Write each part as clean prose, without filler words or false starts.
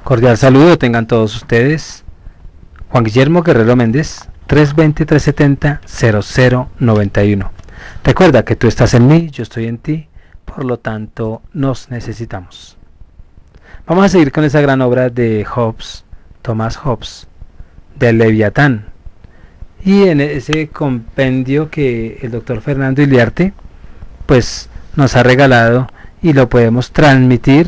Cordial saludo tengan todos ustedes. Juan Guillermo Guerrero Méndez, 320-370-0091. Recuerda que tú estás en mí, yo estoy en ti, por lo tanto nos necesitamos. Vamos a seguir con esa gran obra de Hobbes, Thomas Hobbes, del Leviatán. Y en ese compendio que el doctor Fernando Iliarte pues nos ha regalado y lo podemos transmitir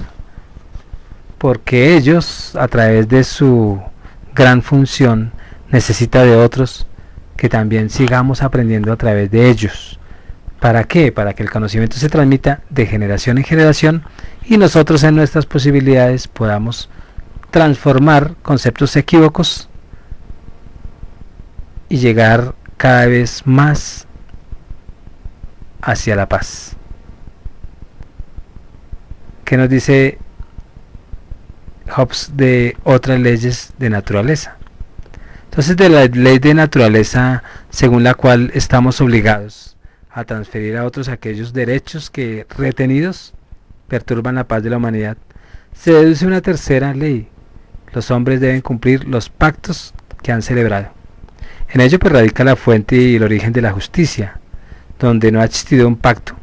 porque ellos, a través de su gran función, necesita de otros que también sigamos aprendiendo a través de ellos. ¿Para qué? Para que el conocimiento se transmita de generación en generación y nosotros en nuestras posibilidades podamos transformar conceptos equívocos y llegar cada vez más hacia la paz. ¿Qué nos dice Hobbes de otras leyes de naturaleza? Entonces, de la ley de naturaleza según la cual estamos obligados a transferir a otros aquellos derechos que retenidos perturban la paz de la humanidad, se deduce una tercera ley: los hombres deben cumplir los pactos que han celebrado. En ello pues radica la fuente y el origen de la justicia. Donde no ha existido un pacto,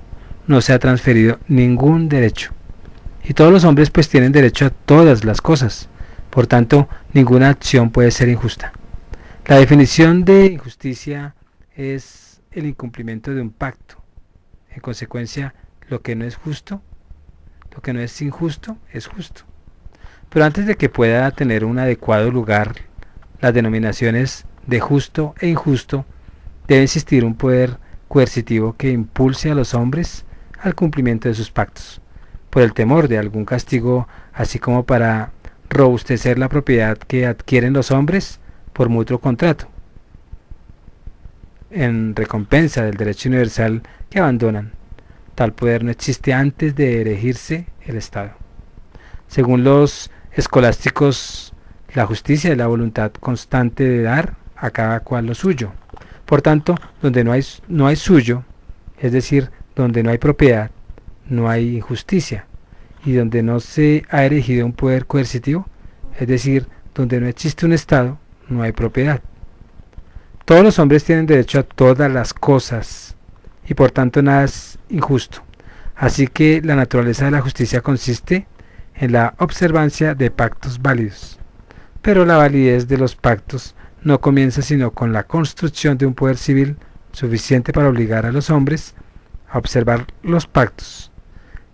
no se ha transferido ningún derecho. Y todos los hombres pues tienen derecho a todas las cosas. Por tanto, ninguna acción puede ser injusta. La definición de injusticia es el incumplimiento de un pacto. En consecuencia, lo que no es justo, lo que no es injusto, es justo. Pero antes de que pueda tener un adecuado lugar, las denominaciones de justo e injusto, debe existir un poder coercitivo que impulse a los hombres al cumplimiento de sus pactos, por el temor de algún castigo, así como para robustecer la propiedad que adquieren los hombres por mutuo contrato, en recompensa del derecho universal que abandonan. Tal poder no existe antes de erigirse el Estado. Según los escolásticos, la justicia es la voluntad constante de dar a cada cual lo suyo. Por tanto, donde no hay suyo, es decir, donde no hay propiedad, no hay injusticia. Y donde no se ha erigido un poder coercitivo, es decir, donde no existe un Estado, no hay propiedad. Todos los hombres tienen derecho a todas las cosas, y por tanto nada es injusto. Así que la naturaleza de la justicia consiste en la observancia de pactos válidos. Pero la validez de los pactos no comienza sino con la construcción de un poder civil suficiente para obligar a los hombres a observar los pactos.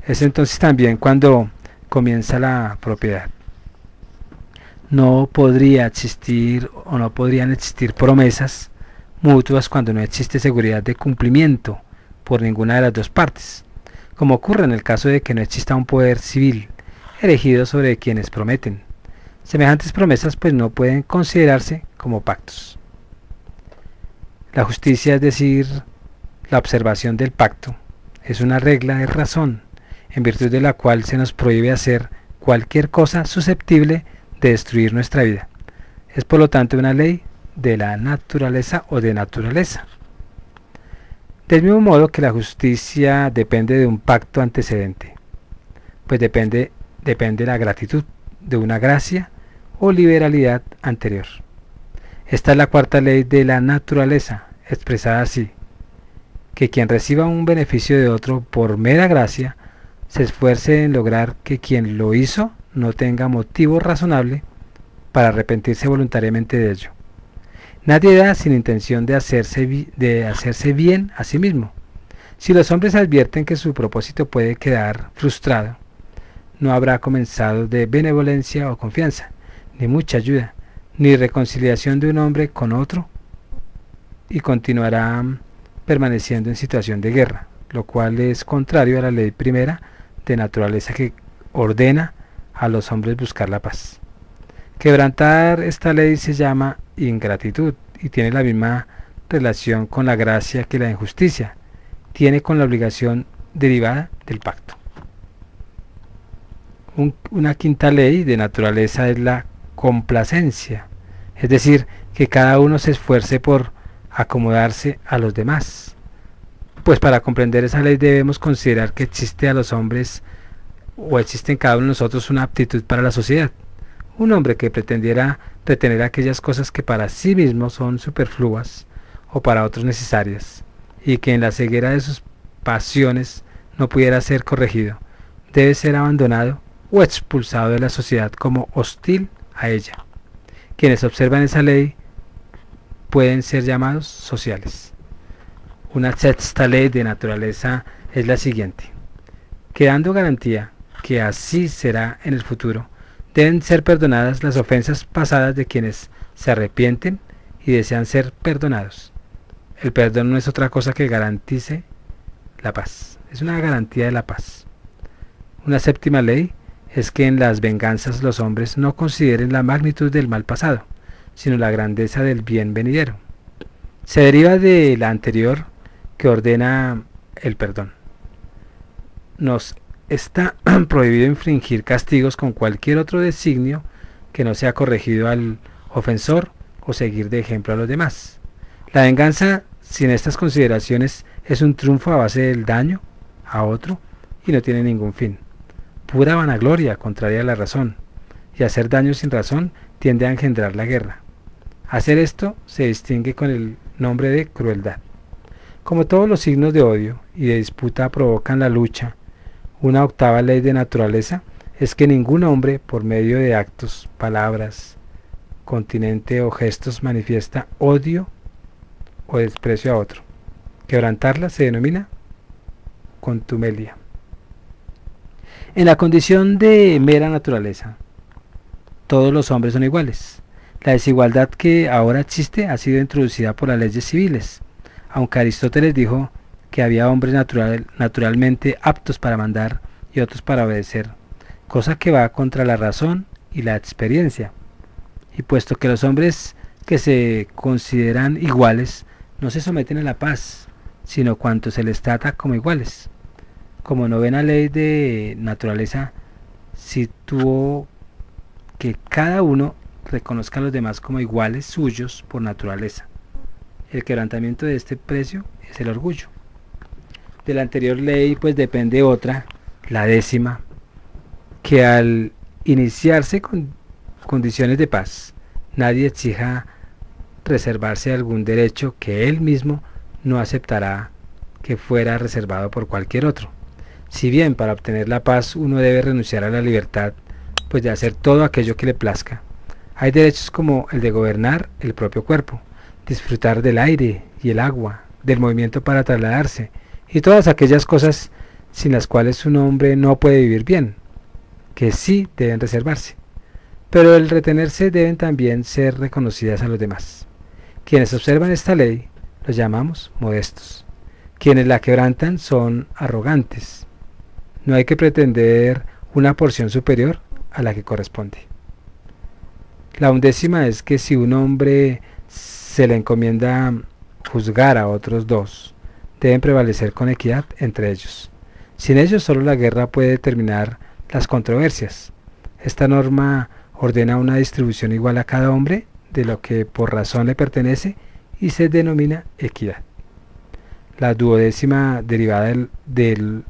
Es entonces también cuando comienza la propiedad. No podría existir o no podrían existir promesas mutuas cuando no existe seguridad de cumplimiento por ninguna de las dos partes, como ocurre en el caso de que no exista un poder civil erigido sobre quienes prometen. Semejantes promesas pues no pueden considerarse como pactos. La justicia, es decir, la observación del pacto, es una regla de razón, en virtud de la cual se nos prohíbe hacer cualquier cosa susceptible de destruir nuestra vida. Es por lo tanto una ley de la naturaleza o de naturaleza. Del mismo modo que la justicia depende de un pacto antecedente, pues depende de la gratitud de una gracia o liberalidad anterior. Esta es la cuarta ley de la naturaleza, expresada así: que quien reciba un beneficio de otro por mera gracia, se esfuerce en lograr que quien lo hizo no tenga motivo razonable para arrepentirse voluntariamente de ello. Nadie da sin intención de hacerse bien a sí mismo. Si los hombres advierten que su propósito puede quedar frustrado, no habrá comenzado de benevolencia o confianza, ni mucha ayuda, ni reconciliación de un hombre con otro, y continuará permaneciendo en situación de guerra, lo cual es contrario a la ley primera de naturaleza que ordena a los hombres buscar la paz. Quebrantar esta ley se llama ingratitud y tiene la misma relación con la gracia que la injusticia tiene con la obligación derivada del pacto. Una quinta ley de naturaleza es la complacencia, es decir, que cada uno se esfuerce por acomodarse a los demás. Pues para comprender esa ley debemos considerar que existe a los hombres o existe en cada uno de nosotros una aptitud para la sociedad, Un hombre que pretendiera retener aquellas cosas que para sí mismo son superfluas o para otros necesarias, y que en la ceguera de sus pasiones no pudiera ser corregido, debe ser abandonado o expulsado de la sociedad como hostil a ella. Quienes observan esa ley pueden ser llamados sociales. Una sexta ley de naturaleza es la siguiente: quedando garantía que así será en el futuro, deben ser perdonadas las ofensas pasadas de quienes se arrepienten y desean ser perdonados. El perdón no es otra cosa que garantice la paz, es una garantía de la paz. Una séptima ley es que en las venganzas los hombres no consideren la magnitud del mal pasado, sino la grandeza del bien venidero. Se deriva de la anterior, que ordena el perdón. Nos está prohibido infringir castigos con cualquier otro designio que no sea corregido al ofensor o seguir de ejemplo a los demás. La venganza sin estas consideraciones es un triunfo a base del daño a otro y no tiene ningún fin. Pura vanagloria, contraria a la razón, y hacer daño sin razón tiende a engendrar la guerra. Hacer esto se distingue con el nombre de crueldad. Como todos los signos de odio y de disputa provocan la lucha, una octava ley de naturaleza es que ningún hombre, por medio de actos, palabras, continente o gestos, manifiesta odio o desprecio a otro. Quebrantarla se denomina contumelia. En la condición de mera naturaleza, todos los hombres son iguales. La desigualdad que ahora existe ha sido introducida por las leyes civiles, aunque Aristóteles dijo que había hombres naturalmente aptos para mandar y otros para obedecer, cosa que va contra la razón y la experiencia. Y puesto que los hombres que se consideran iguales no se someten a la paz, sino cuanto se les trata como iguales. Como novena ley de naturaleza, situó que cada uno reconozca a los demás como iguales suyos por naturaleza. El quebrantamiento de este precio es el orgullo. De la anterior ley pues depende otra, la décima, que al iniciarse con condiciones de paz, nadie exija reservarse algún derecho que él mismo no aceptará que fuera reservado por cualquier otro. Si bien para obtener la paz uno debe renunciar a la libertad, pues de hacer todo aquello que le plazca, hay derechos como el de gobernar el propio cuerpo, disfrutar del aire y el agua, del movimiento para trasladarse, y todas aquellas cosas sin las cuales un hombre no puede vivir bien, que sí deben reservarse. Pero el retenerse deben también ser reconocidas a los demás. Quienes observan esta ley los llamamos modestos. Quienes la quebrantan son arrogantes. No hay que pretender una porción superior a la que corresponde. La undécima es que si un hombre se le encomienda juzgar a otros dos, deben prevalecer con equidad entre ellos. Sin ellos solo la guerra puede determinar las controversias. Esta norma ordena una distribución igual a cada hombre de lo que por razón le pertenece y se denomina equidad. La duodécima derivada de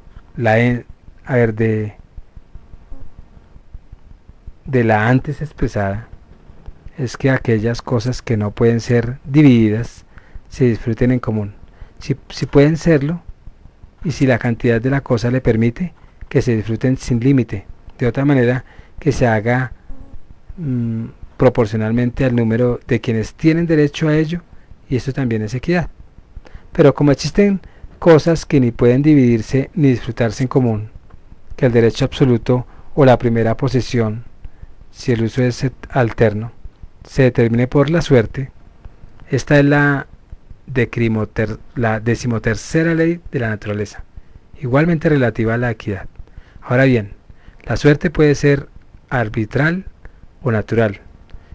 la antes expresada es que aquellas cosas que no pueden ser divididas se disfruten en común. Si pueden serlo, y si la cantidad de la cosa le permite, que se disfruten sin límite, de otra manera que se haga proporcionalmente al número de quienes tienen derecho a ello, y esto también es equidad. Pero como existen cosas que ni pueden dividirse ni disfrutarse en común, que el derecho absoluto o la primera posesión, si el uso es alterno, se determine por la suerte, esta es la decimotercera ley de la naturaleza, igualmente relativa a la equidad. Ahora bien, la suerte puede ser arbitral o natural.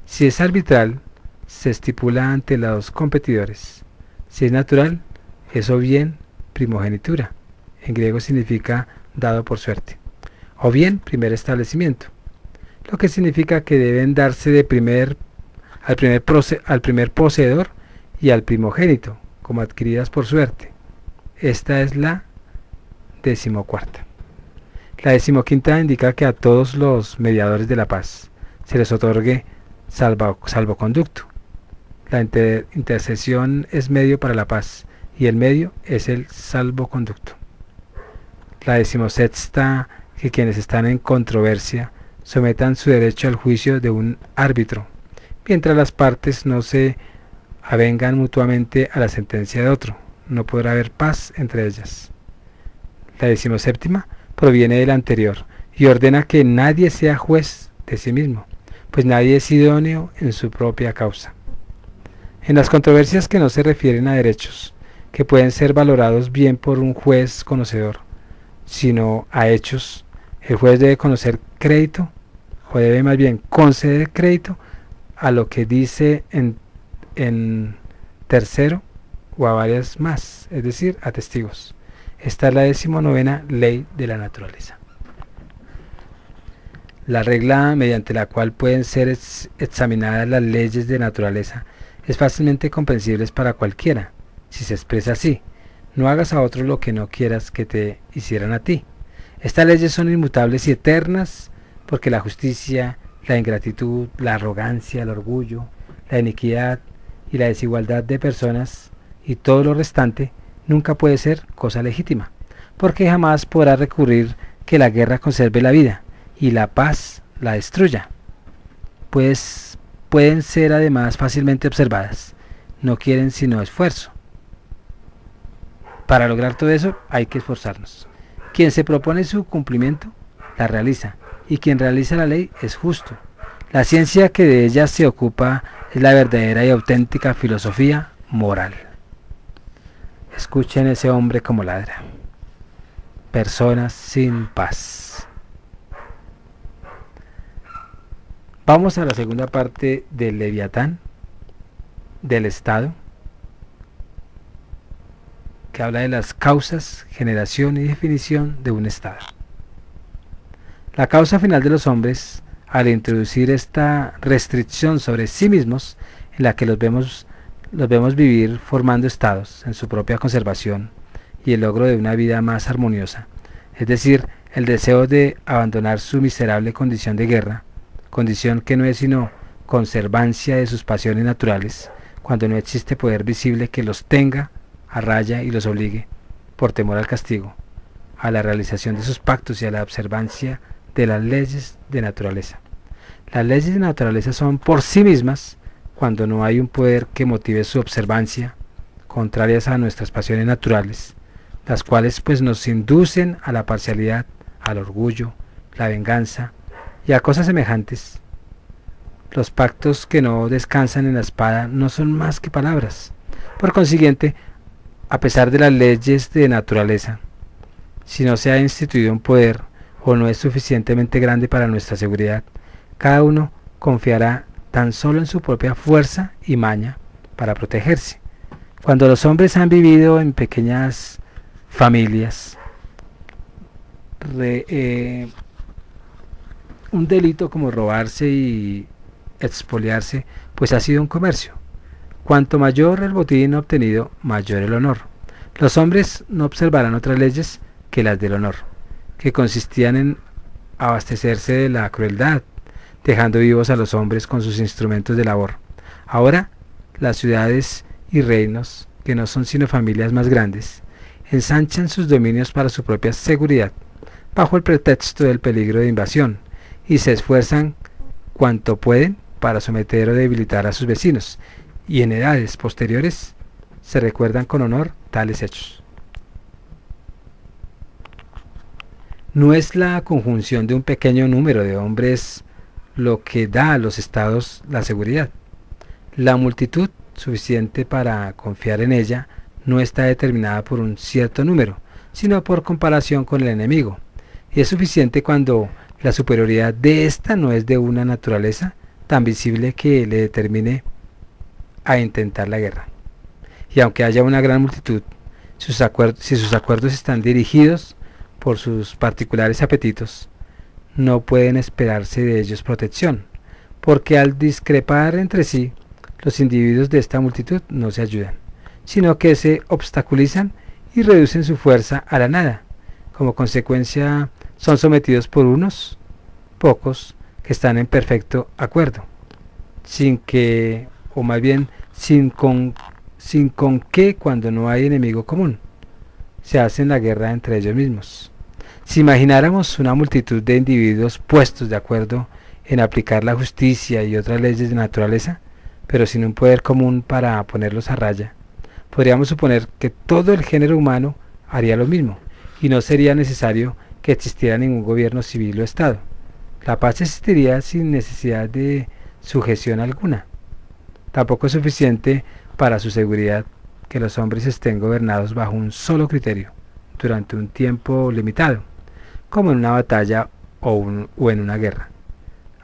Si es arbitral, se estipula ante los competidores. Si es natural, es o bien primogenitura, en griego significa dado por suerte, o bien primer establecimiento, lo que significa que deben darse al primer poseedor y al primogénito, como adquiridas por suerte. Esta es la decimocuarta. La decimoquinta indica que a todos los mediadores de la paz se les otorgue salvoconducto. La intercesión es medio para la paz, y el medio es el salvoconducto. La 16ª, que quienes están en controversia sometan su derecho al juicio de un árbitro, mientras las partes no se avengan mutuamente a la sentencia de otro. No podrá haber paz entre ellas. La 17ª proviene de la anterior y ordena que nadie sea juez de sí mismo, pues nadie es idóneo en su propia causa. En las controversias que no se refieren a derechos, que pueden ser valorados bien por un juez conocedor, sino a hechos, el juez debe conocer crédito, o debe más bien conceder crédito a lo que dice en tercero o a varias más, es decir, a testigos. Esta es la 19ª ley de la naturaleza. La regla mediante la cual pueden ser examinadas las leyes de naturaleza es fácilmente comprensible para cualquiera, si se expresa así: no hagas a otros lo que no quieras que te hicieran a ti. Estas leyes son inmutables y eternas, porque la justicia, la ingratitud, la arrogancia, el orgullo, la iniquidad y la desigualdad de personas y todo lo restante nunca puede ser cosa legítima, porque jamás podrá recurrir que la guerra conserve la vida y la paz la destruya, pues pueden ser además fácilmente observadas, no quieren sino esfuerzo. Para lograr todo eso hay que esforzarnos. Quien se propone su cumplimiento, la realiza, y quien realiza la ley es justo. La ciencia que de ella se ocupa es la verdadera y auténtica filosofía moral. Escuchen ese hombre como ladra. Personas sin paz. Vamos a la segunda parte del Leviatán, del Estado, que habla de las causas, generación y definición de un Estado. La causa final de los hombres, al introducir esta restricción sobre sí mismos, en la que los vemos vivir formando estados en su propia conservación y el logro de una vida más armoniosa, es decir, el deseo de abandonar su miserable condición de guerra, condición que no es sino conservancia de sus pasiones naturales, cuando no existe poder visible que los tenga a raya y los obligue, por temor al castigo, a la realización de sus pactos y a la observancia de las leyes de naturaleza. Las leyes de naturaleza son por sí mismas, cuando no hay un poder que motive su observancia, contrarias a nuestras pasiones naturales, las cuales pues nos inducen a la parcialidad, al orgullo, la venganza y a cosas semejantes. Los pactos que no descansan en la espada no son más que palabras. Por consiguiente, a pesar de las leyes de naturaleza, si no se ha instituido un poder o no es suficientemente grande para nuestra seguridad, cada uno confiará tan solo en su propia fuerza y maña para protegerse. Cuando los hombres han vivido en pequeñas familias, un delito como robarse y expoliarse, pues ha sido un comercio. Cuanto mayor el botín obtenido, mayor el honor. Los hombres no observarán otras leyes que las del honor, que consistían en abastecerse de la crueldad, dejando vivos a los hombres con sus instrumentos de labor. Ahora, las ciudades y reinos, que no son sino familias más grandes, ensanchan sus dominios para su propia seguridad, bajo el pretexto del peligro de invasión, y se esfuerzan cuanto pueden para someter o debilitar a sus vecinos, y en edades posteriores se recuerdan con honor tales hechos. No es la conjunción de un pequeño número de hombres lo que da a los estados la seguridad. La multitud suficiente para confiar en ella no está determinada por un cierto número, sino por comparación con el enemigo, y es suficiente cuando la superioridad de ésta no es de una naturaleza tan visible que le determine a intentar la guerra. Y aunque haya una gran multitud, si sus acuerdos están dirigidos por sus particulares apetitos, no pueden esperarse de ellos protección, porque al discrepar entre sí, los individuos de esta multitud no se ayudan, sino que se obstaculizan y reducen su fuerza a la nada. Como consecuencia, son sometidos por unos pocos que están en perfecto acuerdo, sin que, o más bien, sin con qué cuando no hay enemigo común, se hacen la guerra entre ellos mismos. Si imagináramos una multitud de individuos puestos de acuerdo en aplicar la justicia y otras leyes de naturaleza, pero sin un poder común para ponerlos a raya, podríamos suponer que todo el género humano haría lo mismo, y no sería necesario que existiera ningún gobierno civil o Estado. La paz existiría sin necesidad de sujeción alguna. Tampoco es suficiente para su seguridad que los hombres estén gobernados bajo un solo criterio, durante un tiempo limitado, como en una batalla o en una guerra.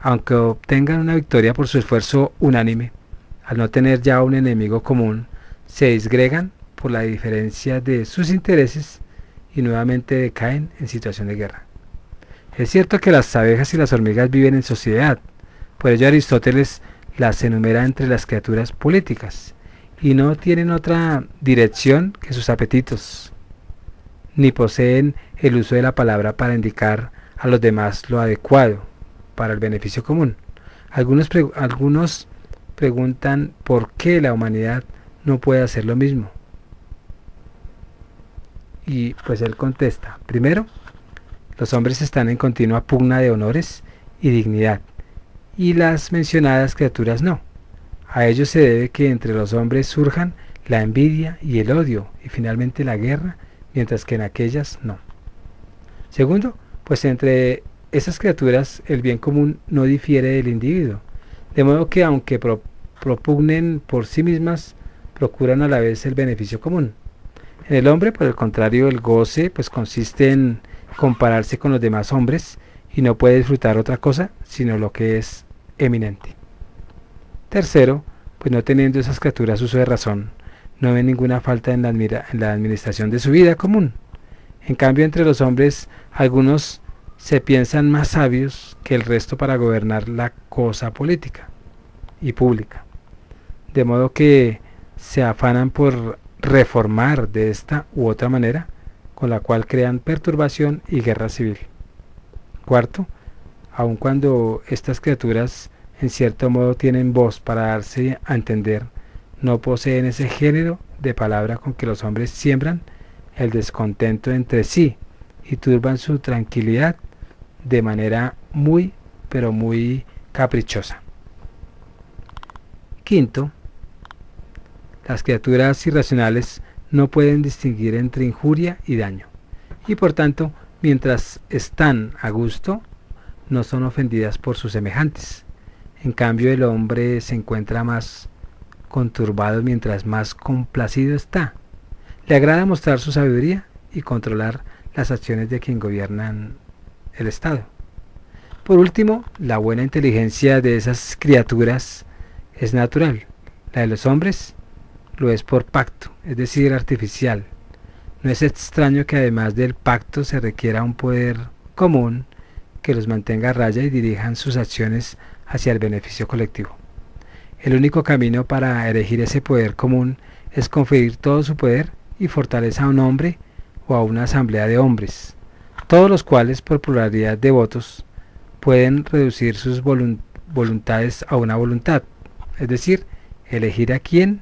Aunque obtengan una victoria por su esfuerzo unánime, al no tener ya un enemigo común, se disgregan por la diferencia de sus intereses y nuevamente decaen en situación de guerra. Es cierto que las abejas y las hormigas viven en sociedad, por ello Aristóteles las enumera entre las criaturas políticas, y no tienen otra dirección que sus apetitos, ni poseen el uso de la palabra para indicar a los demás lo adecuado para el beneficio común. Algunos preguntan por qué la humanidad no puede hacer lo mismo. Y pues él contesta: primero, los hombres están en continua pugna de honores y dignidad, y las mencionadas criaturas no. A ello se debe que entre los hombres surjan la envidia y el odio, y finalmente la guerra, mientras que en aquellas no. Segundo, pues entre esas criaturas el bien común no difiere del individuo, de modo que aunque propugnen por sí mismas, procuran a la vez el beneficio común. En el hombre, por el contrario, el goce pues consiste en compararse con los demás hombres y no puede disfrutar otra cosa sino lo que es eminente. Tercero, pues no teniendo esas criaturas uso de razón, no ven ninguna falta en la administración de su vida común. En cambio, entre los hombres, algunos se piensan más sabios que el resto para gobernar la cosa política y pública, de modo que se afanan por reformar de esta u otra manera, con la cual crean perturbación y guerra civil. Cuarto, aun cuando estas criaturas en cierto modo tienen voz para darse a entender, no poseen ese género de palabra con que los hombres siembran el descontento entre sí y turban su tranquilidad de manera muy, pero muy caprichosa. Quinto, las criaturas irracionales no pueden distinguir entre injuria y daño, y por tanto, mientras están a gusto, no son ofendidas por sus semejantes. En cambio, el hombre se encuentra más conturbado mientras más complacido está. Le agrada mostrar su sabiduría y controlar las acciones de quien gobiernan el Estado. Por último, la buena inteligencia de esas criaturas es natural. La de los hombres lo es por pacto, es decir, artificial. No es extraño que además del pacto se requiera un poder común que los mantenga a raya y dirijan sus acciones hacia el beneficio colectivo. El único camino para erigir ese poder común es conferir todo su poder y fortaleza a un hombre o a una asamblea de hombres, todos los cuales por pluralidad de votos pueden reducir sus voluntades a una voluntad, es decir, elegir a quién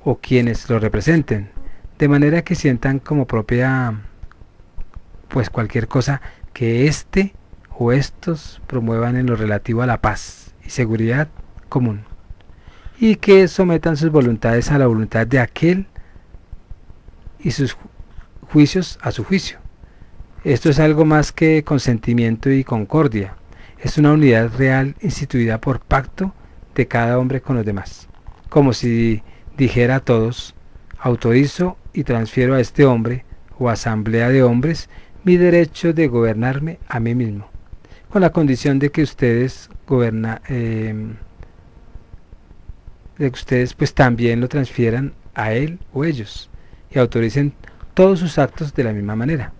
o quienes lo representen, de manera que sientan como propia pues cualquier cosa que éste o estos promuevan en lo relativo a la paz y seguridad común, y que sometan sus voluntades a la voluntad de aquel y sus juicios a su juicio. Esto es algo más que consentimiento y concordia, es una unidad real instituida por pacto de cada hombre con los demás, como si dijera a todos: autorizo y transfiero a este hombre o asamblea de hombres mi derecho de gobernarme a mí mismo, con la condición de que ustedes pues también lo transfieran a él o ellos y autoricen todos sus actos de la misma manera.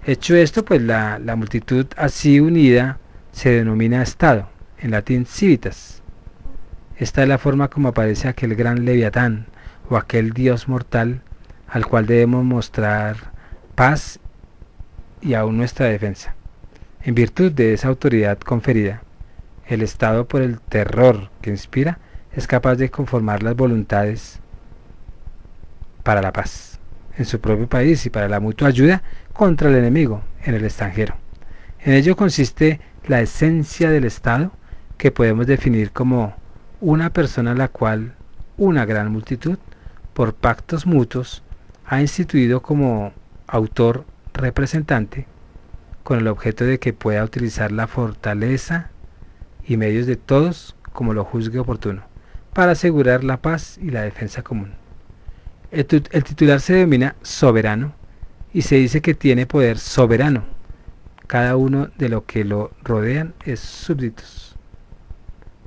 Hecho esto, pues la multitud así unida se denomina Estado, en latín civitas. Esta es la forma como aparece aquel gran Leviatán o aquel Dios mortal al cual debemos mostrar paz y aún nuestra defensa. En virtud de esa autoridad conferida, El Estado, por el terror que inspira, es capaz de conformar las voluntades para la paz en su propio país y para la mutua ayuda contra el enemigo en el extranjero. En ello consiste la esencia del Estado, que podemos definir como una persona a la cual una gran multitud, por pactos mutuos, ha instituido como autor representante, con el objeto de que pueda utilizar la fortaleza y medios de todos como lo juzgue oportuno, para asegurar la paz y la defensa común. El titular se denomina soberano y se dice que tiene poder soberano. Cada uno de lo que lo rodean es súbditos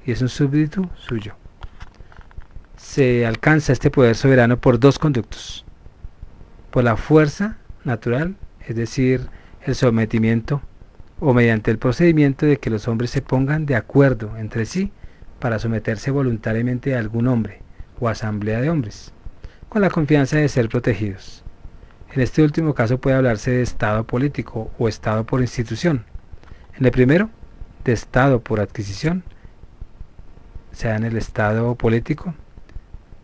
y es un súbdito suyo. Se alcanza este poder soberano por dos conductos: por la fuerza natural, es decir, el sometimiento, o mediante el procedimiento de que los hombres se pongan de acuerdo entre sí para someterse voluntariamente a algún hombre o asamblea de hombres, con la confianza de ser protegidos. En este último caso puede hablarse de Estado político o Estado por institución. En el primero, de Estado por adquisición, sea en el Estado político,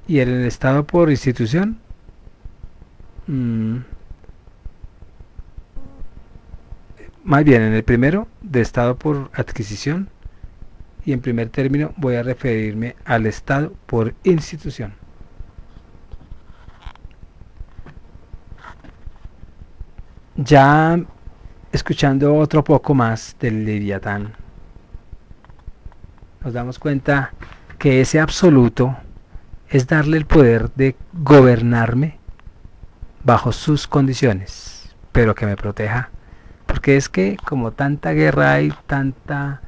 y en el Estado por institución, más bien en el primero, de Estado por adquisición, y en primer término voy a referirme al Estado por institución. Ya escuchando otro poco más del Leviatán, nos damos cuenta que ese absoluto es darle el poder de gobernarme bajo sus condiciones, pero que me proteja, porque es que como tanta guerra hay, tanta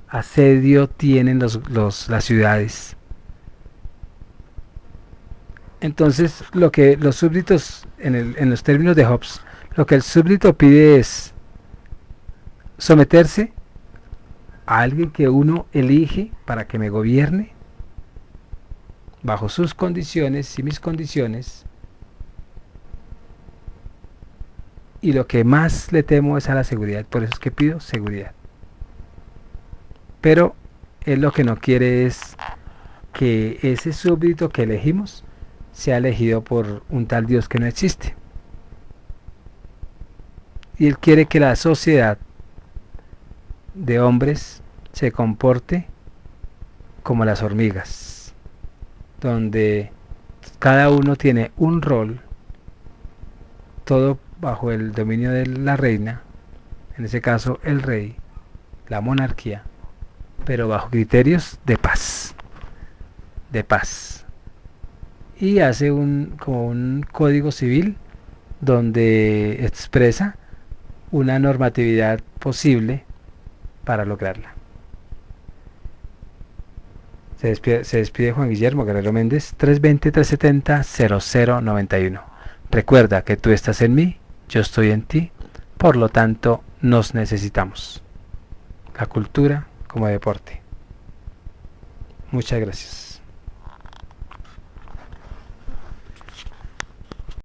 asedio tienen las ciudades, entonces lo que los súbditos, en los términos de Hobbes, lo que el súbdito pide es someterse a alguien que uno elige para que me gobierne bajo sus condiciones y mis condiciones, y lo que más le temo es a la seguridad, por eso es que pido seguridad. Pero él lo que no quiere es que ese súbdito que elegimos sea elegido por un tal Dios que no existe. Y él quiere que la sociedad de hombres se comporte como las hormigas, donde cada uno tiene un rol, todo bajo el dominio de la reina, en ese caso el rey, la monarquía, pero bajo criterios de paz, y hace como un código civil donde expresa una normatividad posible para lograrla. Se despide Juan Guillermo Guerrero Méndez, 320-370-0091. Recuerda que tú estás en mí, yo estoy en ti, por lo tanto nos necesitamos. La cultura como deporte. Muchas gracias.